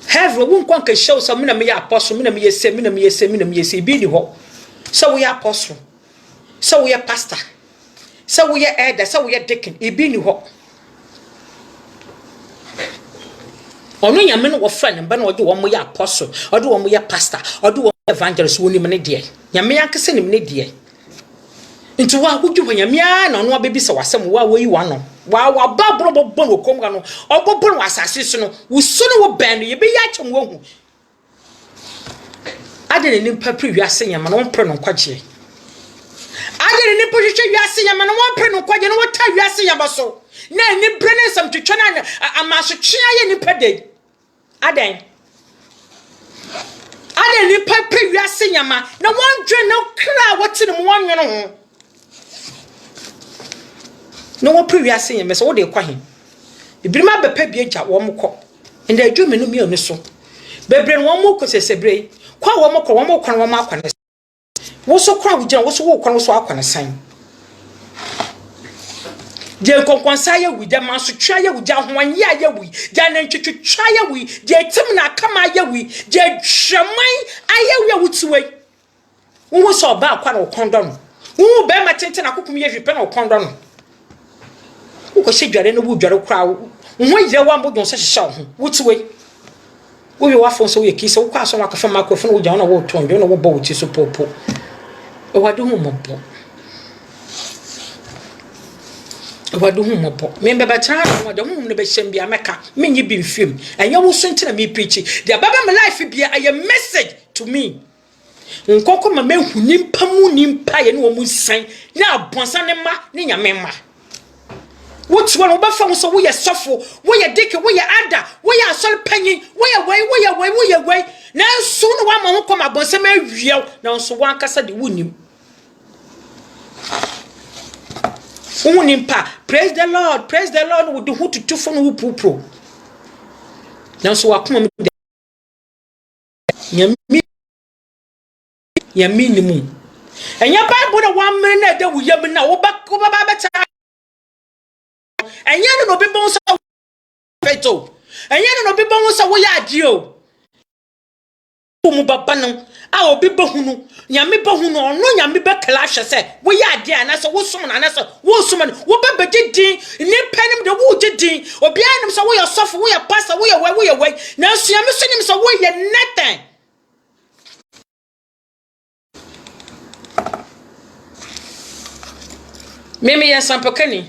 Heaven wo nkwan ka show so me na me ya apostle me na me yese me na me yese bi ni ho. So we apostle. So we pastor. So we elder, so we deacon. E bi ni ho. Onu nyame no wo friend mba na oje wo mo ya apostle, oje wo mo ya pastor, oje wo evangelist woni me ne de. Nyame yankese ni me ne de. Nti wa wudwu ho nyame a na ono abebisa wasem wa yi wa no. Wa babro bobon wo komga no. Obobon wasase so no. Wuso no wo ban no ye be ya kyem wo hu. Ade ne nimpa pri wiase nyama no mpre no kwagye. Ade ne nimpa hwehwe wiase nyama no mpre no kwagye no wota wiase nyama so. Na ni bre ne sam twetwa na amaso twea ye nimpa de. Aden nimpa pri wiase nyama na wondwe no kra wote ne mo wonwene ho. No wo pri wiase nyama so wo de kwa he. Ibirima bepa bi agya wo mkọ. Nda adwuma no mi oni so. Bebre no wo mkọ sesebre. Kwa wo mkọ wo mkọ wo makwane. Wo so kwa wo gina wo so wo kwa wo so akwane san. Je konkonsa ye wi de manso twa ye wi ja hoan ye ye wi ja na ntwetwa ye wi je tim na kama ye wi je hweman aye wi awutuwe wo so ba akwa na kondo no wo be ma tenten akokum ye hwepe na kondo no wo ko se dware no wo dware kra wo ye wa mbodon se hyehyɛ ho wutuwe wo ye wa fon so ye kisa wo kwa so na kafa microphone wo ja na wo ton je na wo bo wo ti so popo e wa do hu mbo wadu hu mopo me be betara no de hu ne be hyem bia meka menyi bi mfim enye wo so ntina me preach the baba my life bia a message to me nkoko ma me hu nimpa mu nimpa ye ne wo mu san na abonsa ne ma ne nyame ma wo tuwa no ba fa wo so wo ye sofo wo ye dike wo ye ada wo ye asol panyin wo ye wei na so no wa ma ho koma abonsa ma wiaw na so wan kasa de wonim Unimpa, praise the Lord with the who to two phone who pro. Now so I come ya minimum. And your Bible 1 minute that we have now back over by and you know people so peto. And you know people so we are dio. Mubabano, I will be bohunu, Yami bohuno, no Yami be clash, say, we are dear, and as a woman, and as a woman, what be did, nip penny the wood did, or behind him, so we are soft, we are past away, away. Now see, I'm sending him so we are nothing. Mimi ya sampokani.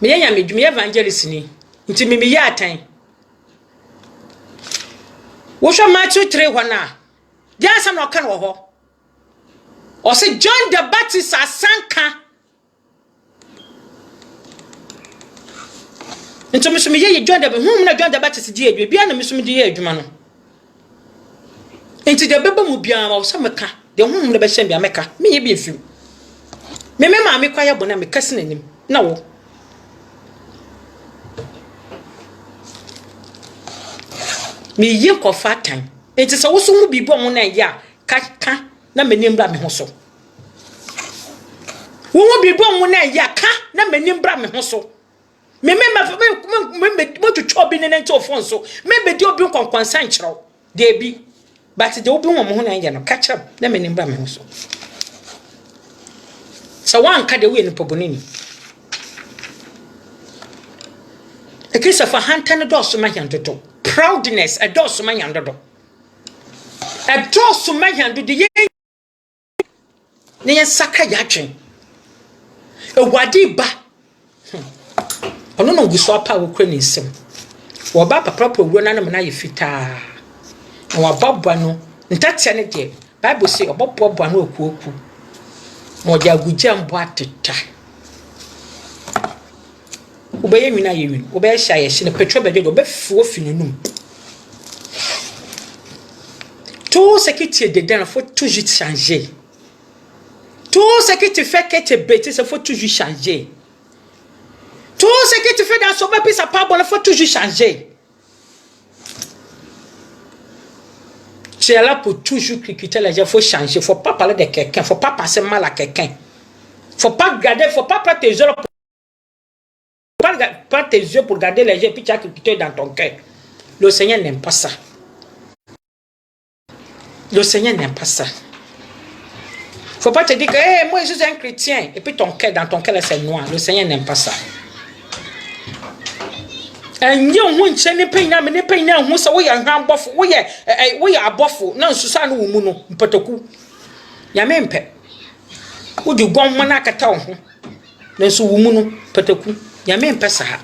Miya mi evangelist ni. Nti mimi ya atan. Wo hwa Matthew 3 hona. Dia sam na oka no ho. O se John the Baptist asanka. Nti misumi ye John the Baptist di adwa bia na misumi di ye adwuma no. Nti de beba mu bia ma o se meka. De hum na be hye bia meka. Me ye bi efim. Me ma me kwa ya bona me kase nanim. Na wo. Me ye kofa tan. Enti se wo so mu bibo mo na ya ka na manim bra me ho so. Wo mu bibo mo na ya ka na manim bra me ho so. Me twetwa obi ne nti ofon so. Me be di obi konkwansan kyerɛw. De bi. But de obi wo mo ho na ya no ka kyerɛw na manim bra me ho so. So one ka de we ni pobonini. case of a hunter does my hand to proudness, a does my hand to a does my hand to the near Saka Yachin. A wadiba. I don't know, we saw power crane sim. Or Baba proper run animal fita. Or Bob Bano, and that's anything. Bible say about Bob Bano Kuku. Or Jagujam Boatita. Obey me now, you obey shy, in a petrol bed, obey 4 finum. Tout ce qui tient dedans, faut toujours changer. Tout ce que tu fais que tu bêtises, il faut toujours changer. Tout ce que tu fais dans son pays, ça pas bon, il faut toujours changer. Tu es là pour toujours critiquer les gens, il faut changer. Il ne faut pas parler de quelqu'un, il ne faut pas penser mal à quelqu'un. Il ne faut pas regarder, il ne faut pas prendre tes yeux pour regarder les gens et puis tu as critiqué dans ton cœur. Le Seigneur n'aime pas ça. Le Seigneur n'aime pas ça. Faut pas te dire que hey, moi je suis un chrétien et puis ton cœur dans ton cœur c'est noir. Le Seigneur n'aime pas ça. And you won't send a pain, I'm a pain now. Who's away and ham buff, we are buffo, no Susano Muno, Potoku. Yamempe. Would you go Manaka town? No so Muno, Potoku. Yamempe Saha.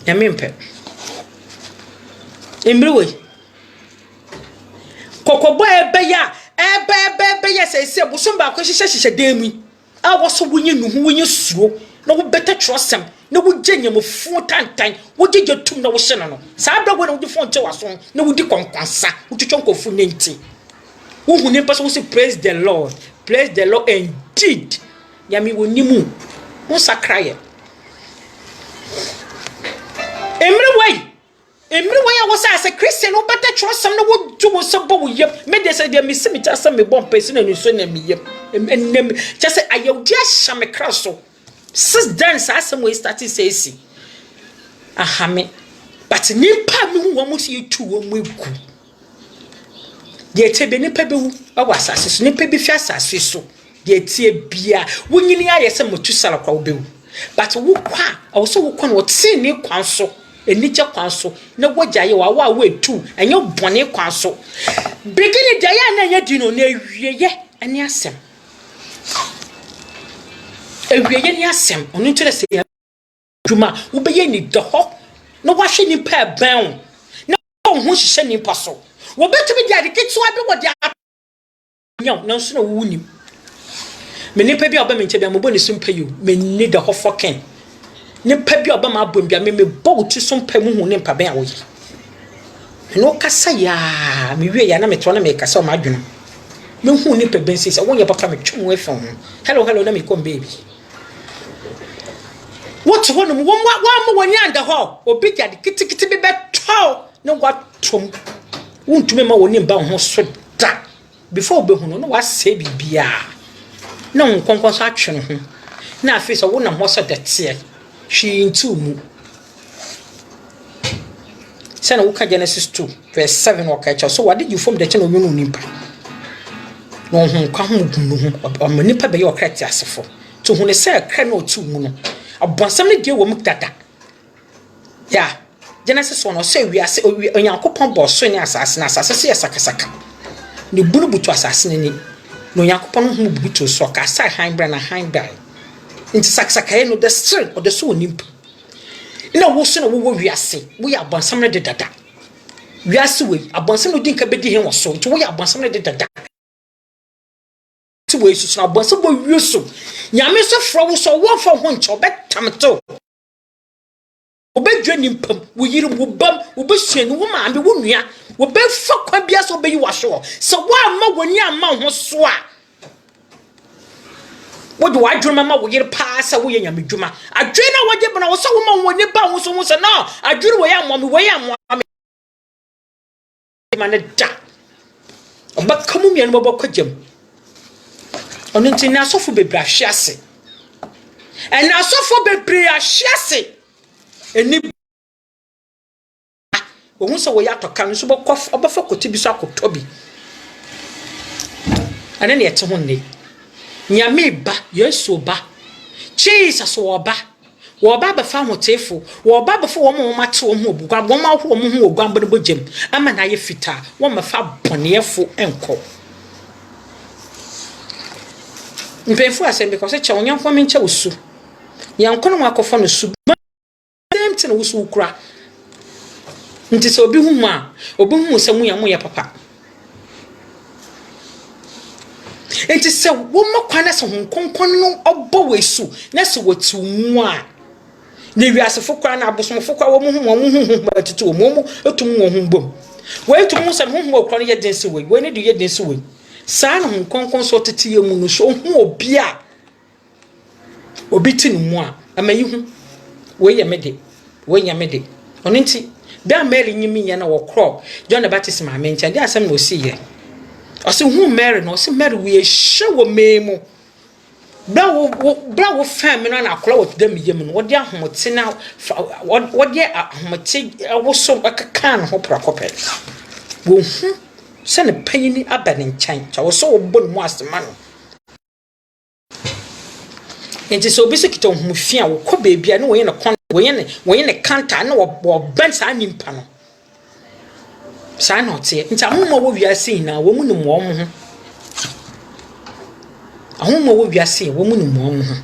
Yamempe. In Blue. Cocoboy Baya. Yes, I said, well, somebody says a demi. I was so winning who you slow. No better trust him. No would genuine 4 times. What did you two know? Senano? Sabra went on the phone to us on. No, would you conquer, would you chunk of funenti? Who never also praise the Lord? Praise the Lord indeed. Yami will nimu. What's a crier? Every way I was as a Christian, no better trust some would do some boy. Made they say, dear Miss Smith, as some bomb person and you son and me. And just say, I just sham a crosso. Sis dance as some way started say, aha me. But Nimpa me who almost you two when we go. Yet, Benepebu, I was as a nippy fast as so. Yet, beer, when you near some to Salacrow bill. But who qua also what see near council. Nature council, no what Jaya way too, and your bonnet council. Beginning Diana, yet you know, ye, and yes, a real yes, on interest. Juma, who be any the hawk, no washing in pair bound. No, who's sending puzzle. Well, better be dedicated so I be what they are. No sooner wound him. Many pay your payment to them, when soon pay you, may need the hot fucking. Ne pabi obama bombia me bow to some pemu hu ne pabe awo no kasa ya me wie ya na me to na me kasa o ma dwunu me hu ne pabe sisi won ye papa me twum we fam hello na me come baby what one mo wa wani anda ho obi gade kitikiti be beto ne watom wontume ma woni ba ho so da before obe hu no wa se bibia na nkonkon so atwe no ho na afi so wona ho so dete she into mu. Send a Genesis 2, verse 7 or catch. So, what did you form the channel? You know, Nimpa. No, come or Manipa by your crackers for. To whom they say a crane or 2 moon. A bonsamely dear woman that. Yeah, Genesis 1 or say we are on your coupon boss, swinging assassin, assassin, Sakasaka. The Bulubu to assassinate. No Yakupon who be to sock, a side hind brand and hind die. Into Saxaka no the strength or the soul nimp. No, we are say, we are born some de dada. We are so a bonson who didn't be him or so, to we are born some de dada. 2 ways now, but some boy you so. Yamiso frow so one for one to bet tomato. Obey dreaming pump, we will bump, will be seen woman and be woman, will be fuck when Bias obey you are sure. So why more when your mouth was swat? What do I dream? Mamma will get pass away and Yamijuma. I dream what you but I was so woman when you bounce so once and now. I dream away and mommy way and mommy. But come on, and what could you? On international for be brashasi. And now so for be brashasi. And if once a way out of council, cough over for Kotibisako Toby. And then yet one day. Nyame ba yesu ba Jesus wo ba wo ba ba fa hotefo wo ba ba fo wo mo mate wo ho obu kwa wo ma ho wo ho ogwan bo gem ama na ye fita wo ma fa bonefo enko mpemfo asem because che wonyan fo menche wosu yankono akofo no su empty no wosu kura nti se obi hu a obi hu se mu ya mo ya papa enti se wo makwana se honkonkon no obo wesu na se watu mu a na wiasefo kwa na abosomfo kwa wo mu hu batutu wo mu etum wo hu bom wo etum se hu hu okro no ye dense we ne de ye dense we sa na honkonkon so tete ye mu no so hu obi a obi tinu mu a amayi hu we ye mede ono nti da Mary nyimi ye na wo kro John the Baptist ma me ntia de asem no si ye o se hu Mary no se Mary we hye wo memu bra wo fam no na akora wo dem yem no wo de ahomote na wo de ahomote wo so akaka no ho prakopel wo hu se ne panyini abane nchan cha wo so wo bon mu asema no enti so bi se kita hu fia wo kɔ baabia no wo ye ne kanta na wo ban sa nimpa no sa na ote enti ahoma wo wiase na wo mu no mo ho ahoma wo wiase wo mu no mo ho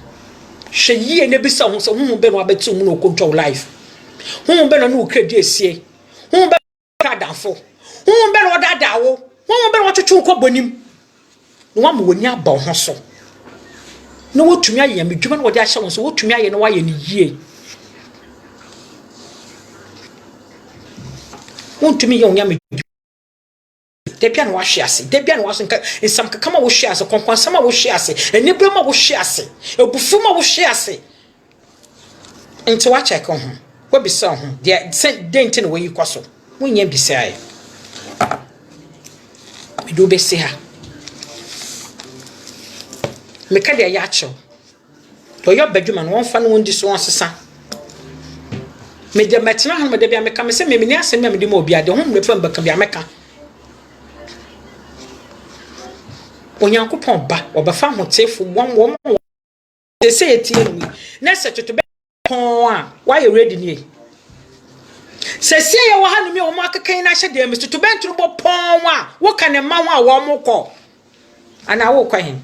hwe yie ne bi sa ho so hu be no abetu mu no control life hu be no no kredi esie hu be ka danfo hu be no dada wo hu be no twetwe ko bonim no wa mo woni aba ho so no wotumi aye medwuma no wo de ahye won so wotumi aye no wa ye ne yie wotumi ye onya medwuma de bia no wa hwe ase de bia no wa so nka nsam kama wo hwe ase konkonsam wo hwe ase enibra ma wo hwe ase ebufu ma wo hwe ase enti wa check ho wo bi so ho de nti no wo yi kwaso munya bi se ai do be se ha meka de ya acho to yo badwuma no won fa no won di so won sesa me de metna han me de bia meka me se me ni asem me de ma obi ade ho me fa mbaka bia meka onyankopon ba obafa hotefo won de se etie mi na se toto be pon a why you ready ni se se ye wo hanu mi wo akakan na hye de mi toto be nturo bo pon a wo ka ne ma ho a wo mo kɔ ana wo kwa hin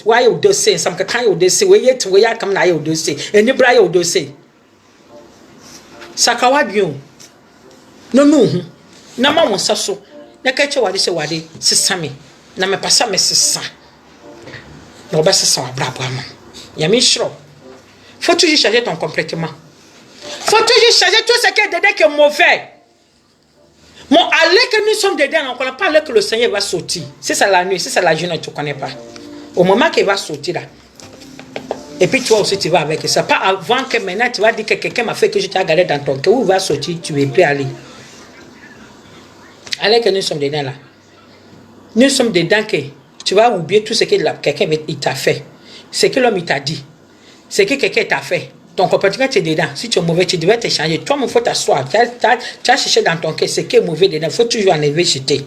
why you do say some kakan you do say we yet we ya kam na you do say eni bra you do say sakawa bion no hu na ma won saso na ka che wade se wade sesame na me pasa me sesa na obesesa wa bra bra ma ya mi shro faut toujours changer ton comportement faut toujours changer tout ce qui est dedans qui est mauvais. Mon allez que nous sommes dedans on connaît pas que le Seigneur va sortir c'est ça la nuit c'est ça la journée tu connais pas au moment qu'il va sortir là et puis toi aussi tu vas avec ça pas avant que maintenant tu vas dire que quelqu'un m'a fait que je t'ai regardé dans ton cœur où va sortir tu es prêt à aller. Allez que nous sommes dedans là. Nous sommes dedans que tu vas oublier tout ce que quelqu'un t'a fait. Ce que l'homme t'a dit. Ce que quelqu'un t'a fait. Ton comportement tu es dedans. Si tu es mauvais, tu devais te changer. Toi, il faut t'asseoir. Tu as cherché dans ton cœur ce qui est mauvais dedans. Il faut toujours enlever jeter.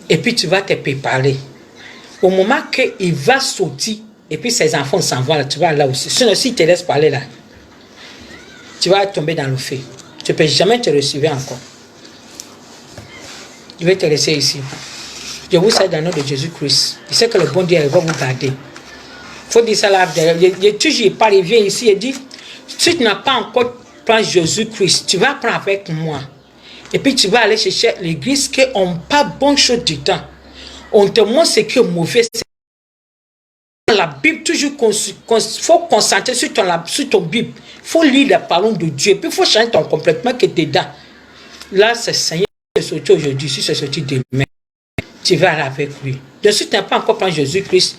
Et puis tu vas te préparer. Au moment qu'il va sortir, et puis ses enfants s'en vont là, tu vas là aussi. Sinon, s'il te laisse parler là, tu vas tomber dans le feu. Tu ne peux jamais te recevoir encore. Je vais te laisser ici. Je vous salue dans le nom de Jésus-Christ. Je sais que le bon Dieu va vous garder. Il faut dire ça là. Il toujours pas vient ici et dit, si tu n'as pas encore pris Jésus-Christ, tu vas prendre avec moi. Et puis tu vas aller chercher l'église qui n'ont pas bonne chose du temps. On te montre ce qui est mauvais. La Bible, toujours, il faut concentrer sur ton Bible. Il faut lire la parole de Dieu. Et puis il faut changer ton complètement que tu es dedans. Là, c'est Seigneur. Sorti aujourd'hui, si c'est sorti demain, tu vas aller avec lui. De suite, tu n'as pas encore pris Jésus-Christ.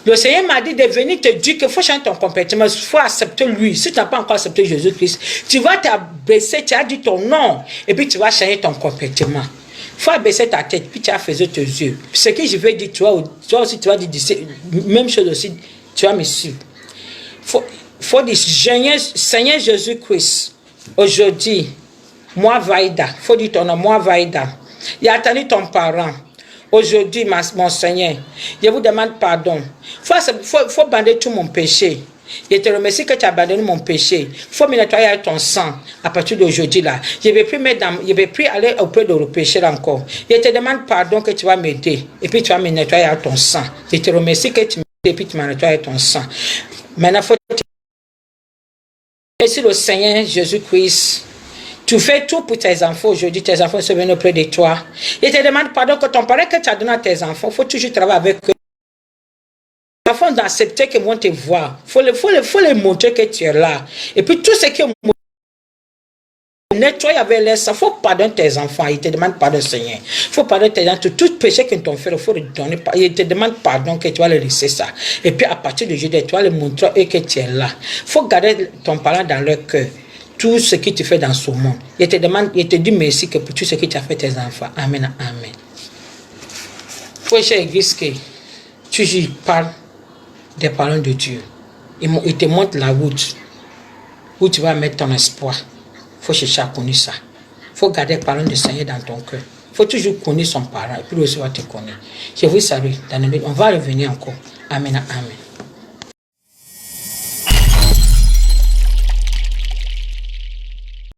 Le Seigneur m'a dit de venir te dire qu'il faut changer ton comportement, il faut accepter lui. Si tu n'as pas encore accepté Jésus-Christ, tu vas t'abaisser, tu as dit ton nom, et puis tu vas changer ton comportement. Il faut abaisser ta tête, puis tu as fait tes yeux. Ce que je vais dire, toi aussi, tu vas dire, même chose aussi, tu vas me suivre. Il faut dire, Seigneur Jésus-Christ, aujourd'hui, moi Vaïda, faut dire ton nom, moi Vaïda. Il a attendu ton parent. Aujourd'hui, mon Seigneur, je vous demande pardon. Faut bander tout mon péché. Je te remercie que tu as abandonné mon péché. Faut me nettoyer avec ton sang. À partir d'aujourd'hui là, je vais plus aller auprès de le péché encore. Je te demande pardon que tu vas m'aider. Et puis tu vas me nettoyer avec ton sang. Je te remercie que tu m'aides et puis tu m'as nettoyé avec ton sang. Maintenant, faut merci le Seigneur Jésus-Christ. Tu fais tout pour tes enfants aujourd'hui. Tes enfants se viennent auprès de toi. Je te demande pardon que ton parole que tu as donné à tes enfants, il faut toujours travailler avec eux. Afin d'accepter qu'ils vont te voir. Faut les montrer que tu es là. Et puis tout ce qui est nettoyer avec les sang. Il faut pardonner tes enfants. Ils te demandent pardon, Seigneur. Il faut pardonner tes enfants. Tout péché qu'ils t'ont fait, il faut le donner. Ils te demandent pardon que tu vas les laisser ça. Et puis à partir de aujourd'hui, tu vas les montrer eux que tu es là. Il faut garder ton parent dans leur cœur. Tout ce que tu fais dans ce monde. Il te dit merci que pour tout ce que tu as fait tes enfants. Amen. Amen. Faut chez l'église que tu parles des paroles de Dieu. Il te montre la route où tu vas mettre ton espoir. Il faut chercher à connaître ça. Il faut garder les paroles du Seigneur dans ton cœur. Il faut toujours connaître son parent et puis le recevoir te connaître. Je vous salue. On va revenir encore. Amen. Amen.